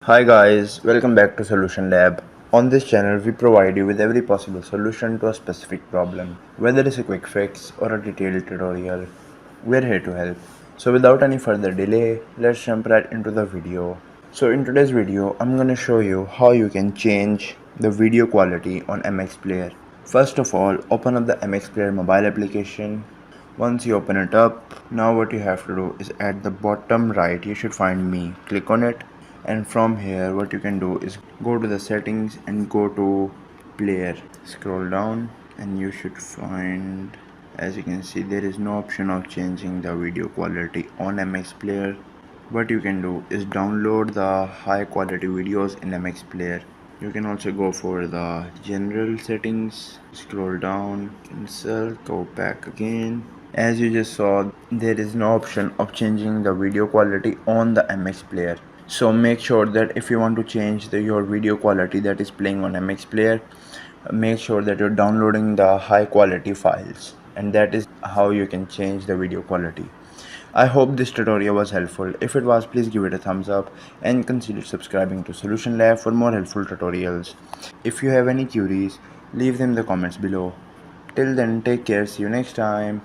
Hi guys, welcome back to Solution Lab. On this channel, we provide you with every possible solution to a specific problem. Whether it's a quick fix or a detailed tutorial, we're here to help. So without any further delay, let's jump right into the video. So in today's video, I'm gonna show you how you can change the video quality on MX Player. First of all, open up the MX Player mobile application. Once you open it up, now what you have to do is at the bottom right you should find me. Click on it, and from here what you can do is go to the settings and go to player. Scroll down and you should find, as you can see, there is no option of changing the video quality on MX Player. What you can do is download the high quality videos in MX Player. You can also go for the general settings, scroll down, cancel, go back again. As you just saw, there is no option of changing the video quality on the MX Player. So make sure that if you want to change your video quality that is playing on MX Player, make sure that you're downloading the high quality files, and that is how you can change the video quality. I hope this tutorial was helpful. If it was, please give it a thumbs up and consider subscribing to Solution Lab for more helpful tutorials. If you have any queries, leave them in the comments below. Till then, take care. See you next time.